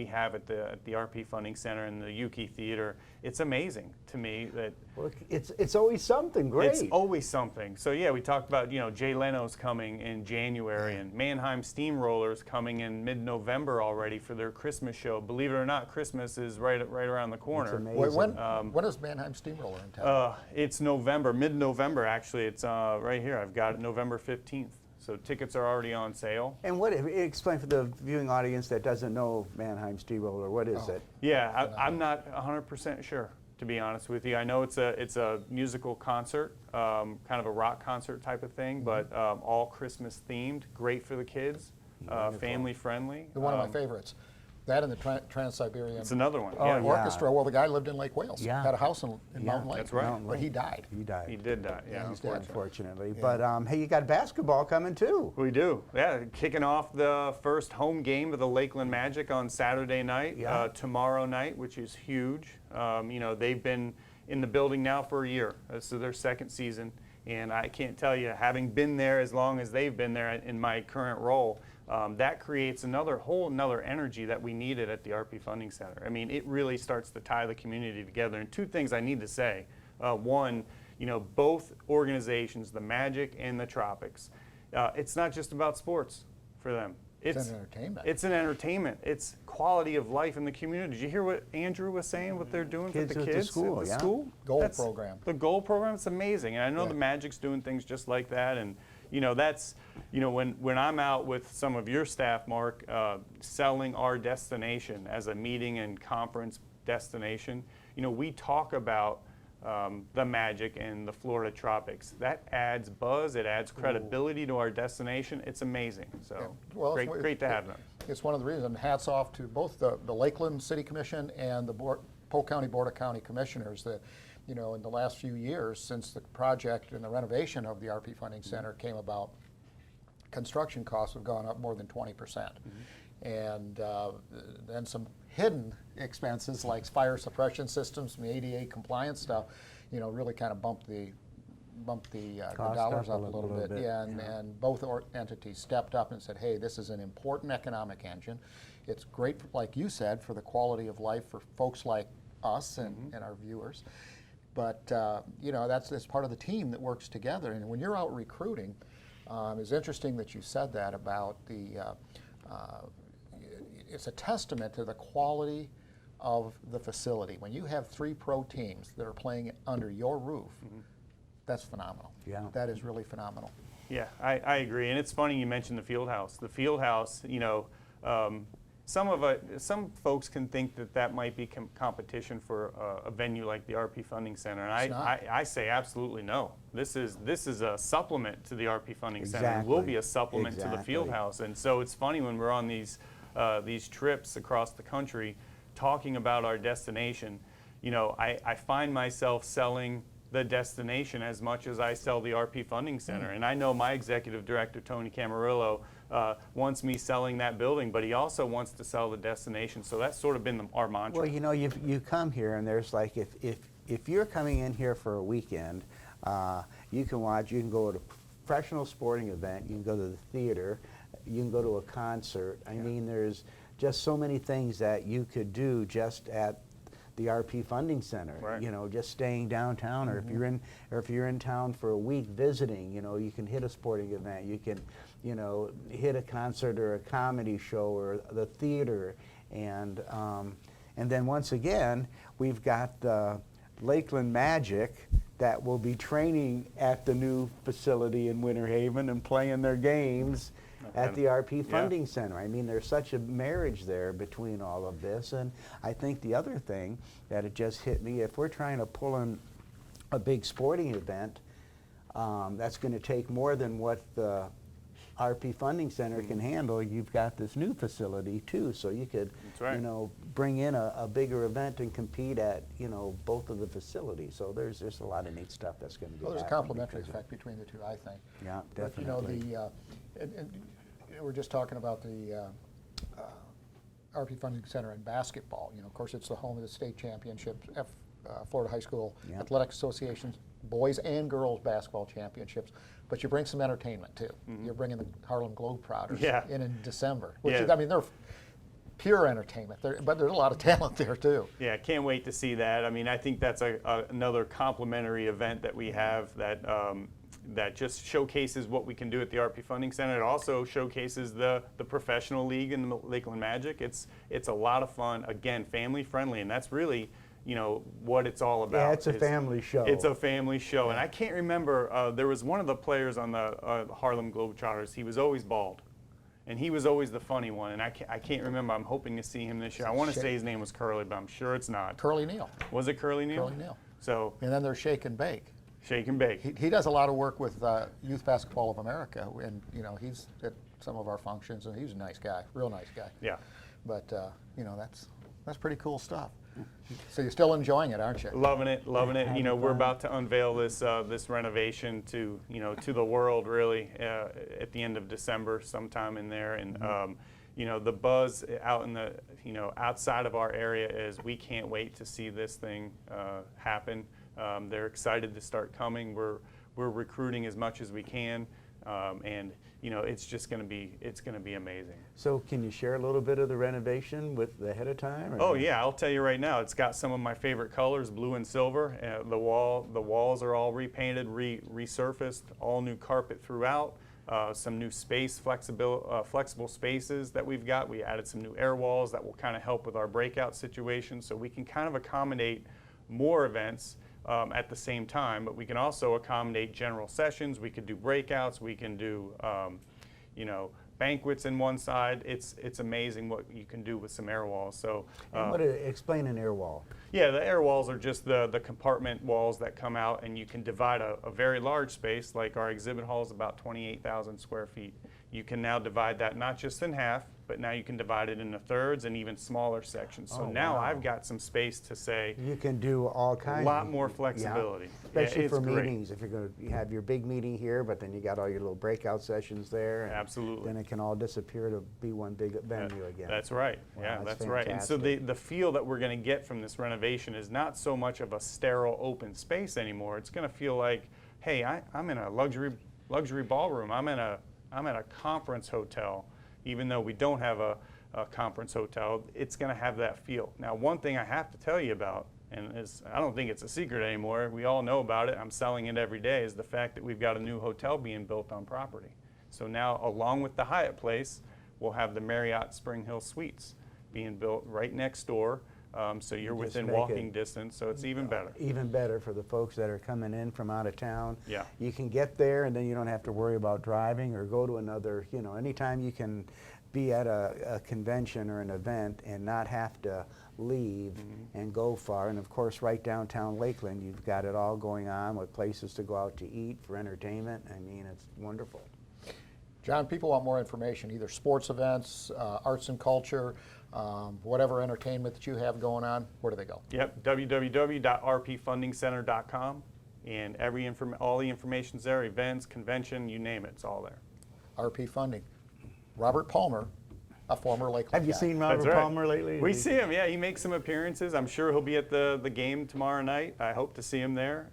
have at the RP Funding Center and the Yuki Theater. It's amazing to me that Well, it's always something great. it's always something. So yeah, we talked about, you know, Jay Leno's coming in January and Mannheim Steamrollers coming in mid-November already for their Christmas show. Believe it or not, Christmas is right around the corner. It's amazing. When is Mannheim Steamroller in town? It's November, mid-November actually. It's right here. I've got it November 15th. So tickets are already on sale. And explain for the viewing audience that doesn't know Mannheim Steamroller, what is it? Yeah, I'm not 100% sure, to be honest with you. I know it's a musical concert, kind of a rock concert type of thing, but all Christmas themed, great for the kids, family friendly. One of my favorites. That and the Trans-Siberian It's another one. Oh, yeah. Orchestra. Well, the guy lived in Lake Wales. Yeah. Had a house in Mountain Lake. That's right. Mountain But Lake. he died. He died. He did die, yeah. he's dead. Unfortunately. But hey, you got basketball coming too. We do, yeah. Kicking off the first home game of the Lakeland Magic on Saturday night, Yeah. tomorrow night, which is huge. You know, they've been in the building now for a year. This is their second season. And I can't tell you, having been there as long as they've been there in my current role, that creates another energy that we needed at the RP Funding Center. I mean, it really starts to tie the community together. And two things I need to say. One, you know, both organizations, the Magic and the Tropics, it's not just about sports for them. It's an entertainment. It's an entertainment. It's quality of life in the community. Did you hear what Andrew was saying, what they're doing Kids for the at the kids school, at the yeah. school? Gold program. The gold program, it's amazing. And I know Yeah. the Magic's doing things just like that. And, you know, that's, you know, when I'm out with some of your staff, Mark, selling our destination as a meeting and conference destination, you know, we talk about the Magic and the Florida Tropics. That adds buzz, it adds credibility to our destination. It's amazing. So Yeah. Well, great to have them. It's one of the reasons. Hats off to both the Lakeland City Commission and the Polk County Board of County Commissioners that, you know, in the last few years since the project and the renovation of the RP Funding Center came about, construction costs have gone up more than 20%. And then some hidden expenses like fire suppression systems, some ADA compliance stuff, you know, really kind of bumped the Cost dollars up up a little bit. Yeah, and both entities stepped up and said, hey, this is an important economic engine. It's great, like you said, for the quality of life for folks like us and our viewers. But, you know, that's part of the team that works together. And when you're out recruiting, it's interesting that you said that about it's a testament to the quality of the facility. When you have 3 pro teams that are playing under your roof, that's phenomenal. Yeah. That is really phenomenal. Yeah, I agree. And it's funny you mentioned the Fieldhouse. The Fieldhouse, you know, some folks can think that might be competition for a venue like the RP Funding Center, and I say absolutely no. This is a supplement to the RP Funding Center. It will be a supplement to the Fieldhouse. And so it's funny when we're on these trips across the country talking about our destination. You know, I find myself selling the destination as much as I sell the RP Funding Center. And I know my executive director, Tony Camarillo, wants me selling that building, but he also wants to sell the destination. So that's sort of been our mantra. Well, you know, you come here and there's like, if you're coming in here for a weekend, you can go to a professional sporting event, you can go to the theater, you can go to a concert. I mean, there's just so many things that you could do just at the RP Funding Center. Right. You know, just staying downtown, or if you're in town for a week visiting, you know, you can hit a sporting event. You can, you know, hit a concert or a comedy show or the theater, and then once again, we've got the Lakeland Magic that will be training at the new facility in Winter Haven and playing their games at the RP Funding Center. I mean, there's such a marriage there between all of this. And I think the other thing that it just hit me, if we're trying to pull in a big sporting event, that's going to take more than what the RP Funding Center can handle. You've got this new facility too, so you could, you know, bring in a bigger event and compete at, you know, both of the facilities. So there's just a lot of neat stuff that's going to be. Well, there's a complementary effect between the two, I think. Yeah, definitely. But, you know, and we're just talking about the RP Funding Center in basketball. You know, of course, it's the home of the state championships, Florida High School Athletic Association's boys and girls basketball championships. But you bring some entertainment too. You're bringing the Harlem Globetrotters in December, which is, I mean, they're pure entertainment, but there's a lot of talent there too. Yeah, can't wait to see that. I mean, I think that's another complimentary event that we have that that just showcases what we can do at the RP Funding Center. It also showcases the professional league and the Lakeland Magic. It's a lot of fun. Again, family friendly, and that's really, you know, what it's all about. Yeah, it's a family show. It's a family show, and I can't remember. There was one of the players on the Harlem Globetrotters. He was always bald, and he was always the funny one. And I can't remember. I'm hoping to see him this year. I want to say his name was Curly, but I'm sure it's not. Curly Neal. Was it Curly Neal? Curly Neal. So. And then there's Shake and Bake. Shake and Bake. He does a lot of work with Youth Basketball of America, and you know, he's at some of our functions, and he's a nice guy, real nice guy. Yeah. But you know, that's pretty cool stuff. So you're still enjoying it, aren't you? Loving it, loving it. You know, we're about to unveil this this renovation to, you know, to the world really at the end of December, sometime in there, and you know, the buzz out in the, you know, outside of our area is we can't wait to see this thing happen. They're excited to start coming. We're recruiting as much as we can, and you know, it's just going to be amazing. So can you share a little bit of the renovation with ahead of time? Or? Oh yeah, I'll tell you right now. It's got some of my favorite colors, blue and silver. The walls are all repainted, resurfaced, all new carpet throughout. Some new flexible spaces that we've got. We added some new air walls that will kind of help with our breakout situation, so we can kind of accommodate more events at the same time, but we can also accommodate general sessions. We could do breakouts. We can do, you know, banquets in one side. It's amazing what you can do with some air walls. So, explain an air wall. Yeah, the air walls are just the compartment walls that come out, and you can divide a very large space, like our exhibit hall is about 28,000 square feet. You can now divide that not just in half, but now you can divide it into thirds and even smaller sections. So now I've got some space to say you can do all kinds. A lot more flexibility, especially for meetings. If you're going to have your big meeting here, but then you got all your little breakout sessions there. Absolutely. Then it can all disappear to be one big venue again. That's right. Wow, yeah, that's fantastic. right. And so the feel that we're going to get from this renovation is not so much of a sterile open space anymore. It's going to feel like, hey, I'm in a luxury ballroom. I'm in a conference hotel. Even though we don't have a conference hotel, it's going to have that feel. Now, one thing I have to tell you about, and I don't think it's a secret anymore, we all know about it, I'm selling it every day, is the fact that we've got a new hotel being built on property. So now, along with the Hyatt Place, we'll have the Marriott Spring Hill Suites being built right next door. So you're within walking distance, so it's even better. Even better for the folks that are coming in from out of town. Yeah. You can get there, and then you don't have to worry about driving or go to another, you know, anytime you can be at a convention or an event and not have to leave and go far. And of course, right downtown Lakeland, you've got it all going on with places to go out to eat for entertainment. I mean, it's wonderful. John, people want more information, either sports events, arts and culture, whatever entertainment that you have going on. Where do they go? Yep, www.rpfundingcenter.com, and all the information's there, events, convention, you name it, it's all there. RP Funding. Robert Palmer, a former Lakeland guy. Have you seen Robert Palmer lately? We see him, yeah, he makes some appearances. I'm sure he'll be at the game tomorrow night. I hope to see him there.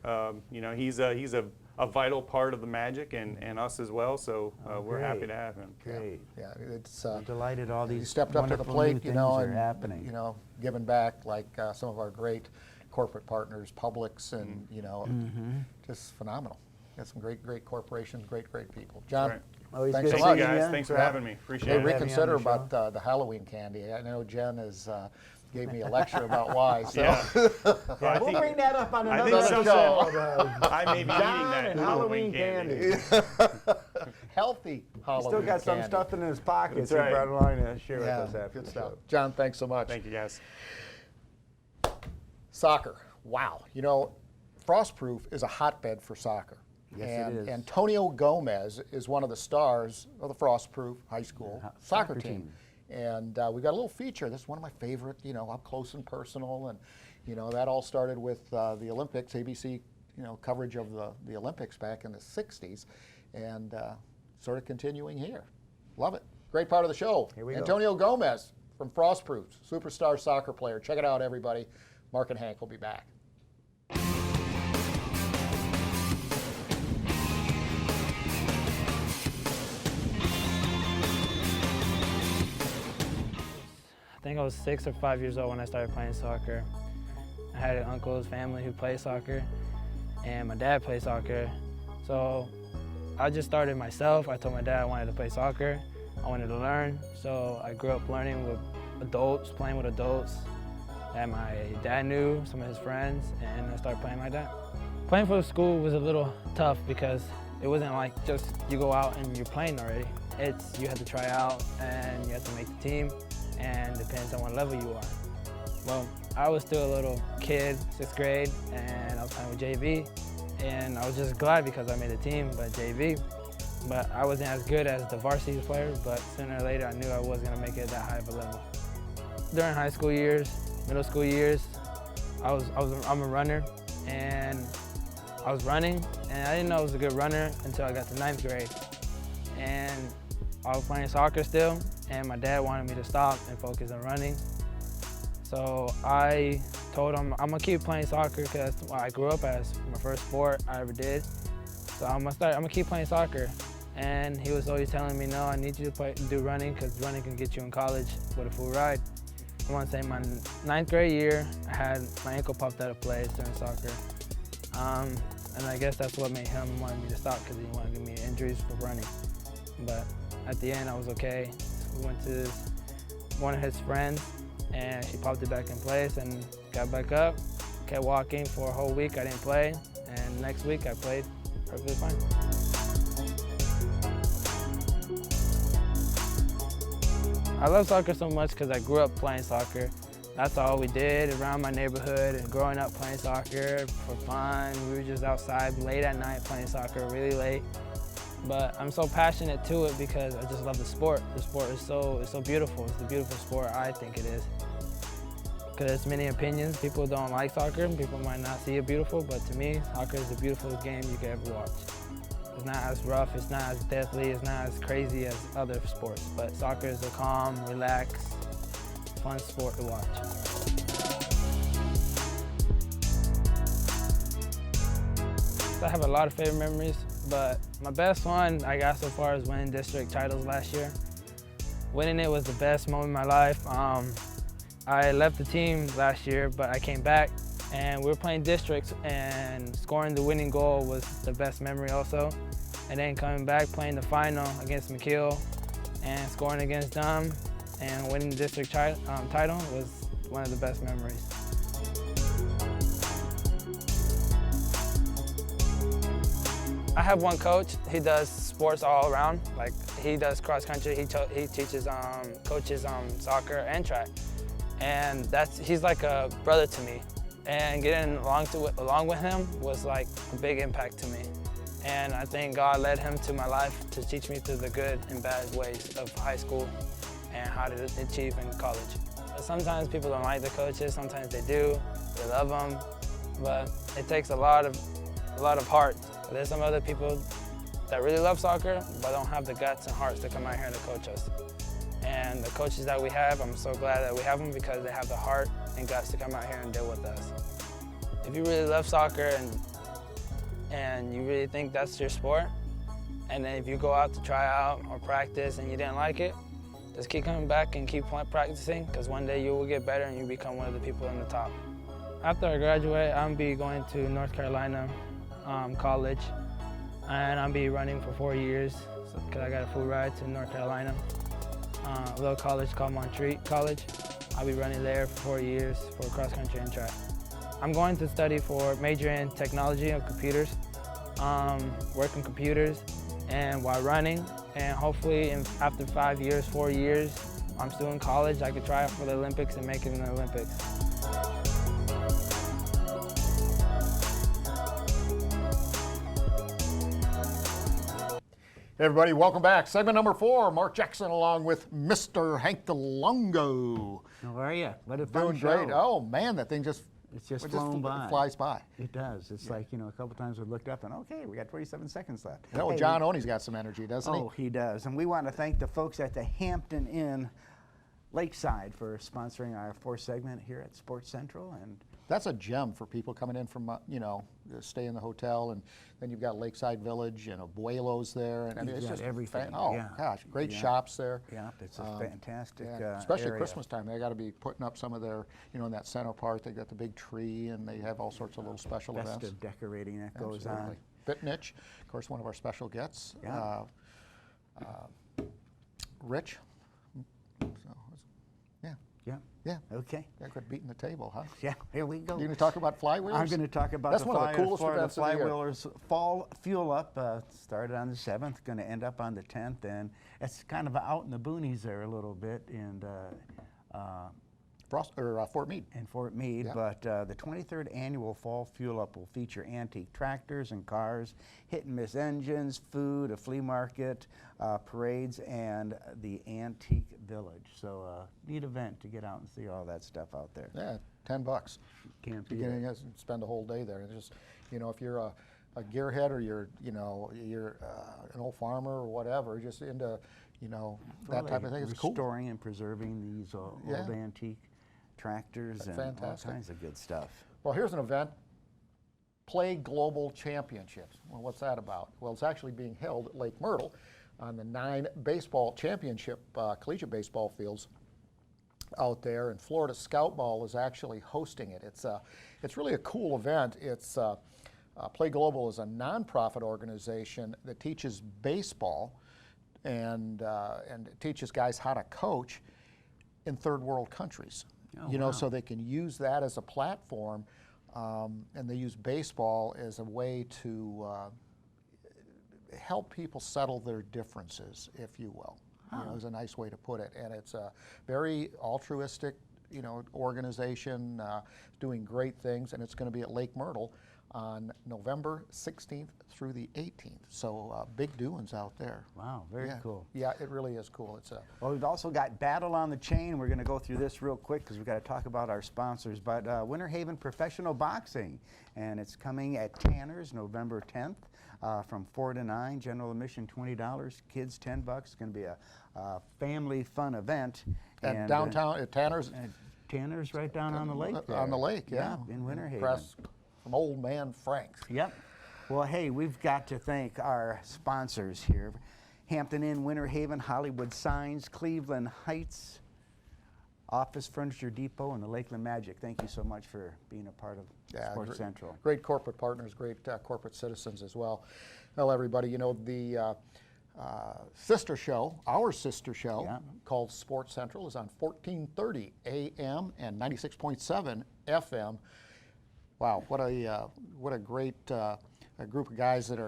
You know, he's a a vital part of the Magic and us as well. So we're happy great. to have him. Great. Yeah, it's I'm delighted all he these stepped up to the wonderful plate, new you know, things are and happening. you know, giving back like some of our great corporate partners, Publix, and you know, just phenomenal. Got some great corporations, great people. John, Right. Always thanks good so much. Thank you, guys. Yeah. Thanks for Yeah. having me. Appreciate Hey, it. Have you on reconsider the about show. the Halloween candy. I know Jen has gave me a lecture about why. So Yeah. Yeah, I We'll think- bring that up on I another think show. sometime I may be eating John that and Halloween candy. healthy Halloween Still got some candy. stuff in his pockets. That's He right. brought along to share with Yeah, us after good the stuff. show. John, thanks so much. Thank you, guys. Soccer. Wow. You know, Frostproof is a hotbed for soccer. Yes, and it is. Antonio Gomez is one of the stars of the Frostproof High School soccer team. And we got a little feature. This is one of my favorite, you know, up close and personal. And, you know, that all started with the Olympics, ABC, you know, coverage of the Olympics back in the 60s. And sort of continuing here. Love it. Great part of the show. Here we go. Antonio Gomez from Frostproof, superstar soccer player. Check it out, everybody. Mark and Hank will be back. I think I was 6 or 5 years old when I started playing soccer. I had an uncle's family who played soccer, and my dad played soccer. So I just started myself. I told my dad I wanted to play soccer. I wanted to learn. So I grew up learning with adults, playing with adults that my dad knew, some of his friends, and I started playing like that. Playing for the school was a little tough because it wasn't like just you go out and you're playing already. It's you have to try out and you have to make the team, and depends on what level you are. Well, I was still a little kid, 6th grade, and I was playing with JV, and I was just glad because I made the team, but JV. But I wasn't as good as the varsity players, but sooner or later I knew I was gonna make it that high of a level. During high school years, middle school years, I'm a runner, and I was running, and I didn't know I was a good runner until I got to 9th grade. And I was playing soccer still, and my dad wanted me to stop and focus on running. So I told him I'm gonna keep playing soccer because I grew up as my first sport I ever did. So I'm gonna keep playing soccer. And he was always telling me, no, I need you to do running because running can get you in college with a full ride. I want to say my 9th grade year, I had my ankle popped out of place during soccer. And I guess that's what made him want me to stop because he didn't want to give me injuries for running. But at the end, I was okay. We went to one of his friends, and she popped it back in place and got back up, kept walking for a whole week. I didn't play, and next week I played perfectly fine. I love soccer so much because I grew up playing soccer. That's all we did around my neighborhood, and growing up playing soccer for fun. We were just outside late at night playing soccer, really late. But I'm so passionate to it because I just love the sport. The sport is so beautiful. It's the beautiful sport, I think it is. Because there's many opinions. People don't like soccer, people might not see it beautiful, but to me, soccer is the beautiful game you could ever watch. It's not as rough, it's not as deathly, it's not as crazy as other sports, but soccer is a calm, relaxed, fun sport to watch. I have a lot of favorite memories, but my best one I got so far is winning district titles last year. Winning it was the best moment of my life. I left the team last year, but I came back and we were playing districts, and scoring the winning goal was the best memory also. And then coming back, playing the final against McKeel and scoring against them and winning the district title was one of the best memories. I have one coach. He does sports all around. Like, he does cross country. He teaches coaches soccer and track, and he's like a brother to me. And getting along with him was like a big impact to me. And I think God led him to my life to teach me through the good and bad ways of high school and how to achieve in college. Sometimes people don't like the coaches. Sometimes they do. They love them, but it takes a lot of heart. There's some other people that really love soccer, but don't have the guts and hearts to come out here and to coach us. And the coaches that we have, I'm so glad that we have them because they have the heart and guts to come out here and deal with us. If you really love soccer and you really think that's your sport, and then if you go out to try out or practice and you didn't like it, just keep coming back and keep practicing, because one day you will get better and you become one of the people in the top. After I graduate, I'm be going to North Carolina college, and I'll be running for 4 years because I got a full ride to North Carolina. A little college called Montreat College. I'll be running there for 4 years for cross country and track. I'm going to study for major in technology of computers, work on computers, and while running, and hopefully after 5 years, 4 years, I'm still in college, I could try out for the Olympics and make it in the Olympics. Hey everybody, welcome back. Segment number 4, Mark Jackson along with Mr. Hank Longo. How are you? What a Doing fun show. great. Oh man, that thing just It's just flown by. It flies by. It does. It's like, a couple times we looked up and, okay, we got 27 seconds left. You know, Hey, John Oney's got some energy, doesn't he? Oh, he does. And we want to thank the folks at the Hampton Inn Lakeside for sponsoring our 4th segment here at Sports Central. And that's a gem for people coming in from, stay in the hotel, and then you've got Lakeside Village and Abuelo's there, and I mean, You've it's got just everything. Gosh, great Yeah. shops there. Yeah, it's a fantastic especially area. Christmas time. They got to be putting up some of their, in that center part. They got the big tree, and they have all sorts of little special events. Festive decorating that goes on. Absolutely. Fit Niche, of course, one of our special guests. Yeah. Rich. So, Yeah. yeah. Okay. Yeah, quit beating the table, huh? Yeah, here we go. You going to talk about flywheelers? I'm going to talk about That's one of the coolest Florida events of the year. Flywheelers Fall Fuel Up. Started on the 7th, going to end up on the 10th, and it's kind of out in the boonies there a little bit, and Fort Meade. In Fort Meade, Yeah. but the 23rd annual Fall Fuel Up will feature antique tractors and cars, hit-and-miss engines, food, a flea market, parades, and the Antique Village. So neat event to get out and see all that stuff out there. Yeah, $10. Can't beat Beginning it. spend a whole day there. It's just, if you're a gearhead or you're an old farmer or whatever, just into, that type of thing. It's cool. Restoring and preserving these old antique tractors and fantastic. all kinds of good stuff. Well, here's an event, Play Global Championships. Well, what's that about? Well, it's actually being held at Lake Myrtle on the 9 baseball championship collegiate baseball fields out there, and Florida Scout Ball is actually hosting it. It's really a cool event. It's Play Global is a nonprofit organization that teaches baseball and teaches guys how to coach in third world countries. Wow. So they can use that as a platform, and they use baseball as a way to help people settle their differences, if you will. Is a nice way to put it. And it's a very altruistic, organization doing great things, and it's going to be at Lake Myrtle on November 16th through the 18th. So big doings out there. Wow, very cool. Yeah, it really is cool. Well, we've also got Battle on the Chain. We're going to go through this real quick because we've got to talk about our sponsors. But Winter Haven Professional Boxing, and it's coming at Tanner's November 10th from 4 to 9. General admission $20, kids $10. It's going to be a family fun event. And downtown at Tanner's? Tanner's right down on the lake there. On the lake, yeah. In Winter Haven. Press from Old Man Frank's. Yep. Well, hey, we've got to thank our sponsors here. Hampton Inn, Winter Haven, Hollywood Signs, Cleveland Heights, Office Furniture Depot, and the Lakeland Magic. Thank you so much for being a part of Sports Central. Great corporate partners, great corporate citizens as well. Well, everybody, the sister show, our sister show, called Sports Central, is on 1430 AM and 96.7 FM. Wow, what a great a group of guys that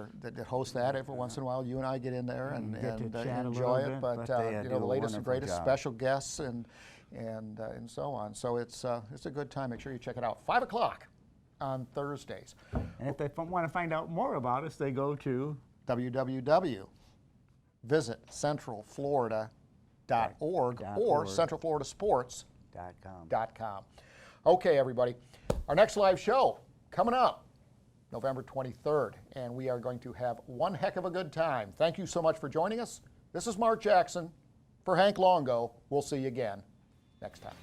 host that. Every once in a while, you and I get in there and enjoy it. But the latest and greatest special guests and so on. So it's a good time. Make sure you check it out. 5 o'clock on Thursdays. And if they want to find out more about us, they go to www.visitcentralflorida.org or centralfloridasports.com. Okay, everybody. Our next live show coming up November 23rd, and we are going to have one heck of a good time. Thank you so much for joining us. This is Mark Jackson for Hank Longo. We'll see you again next time.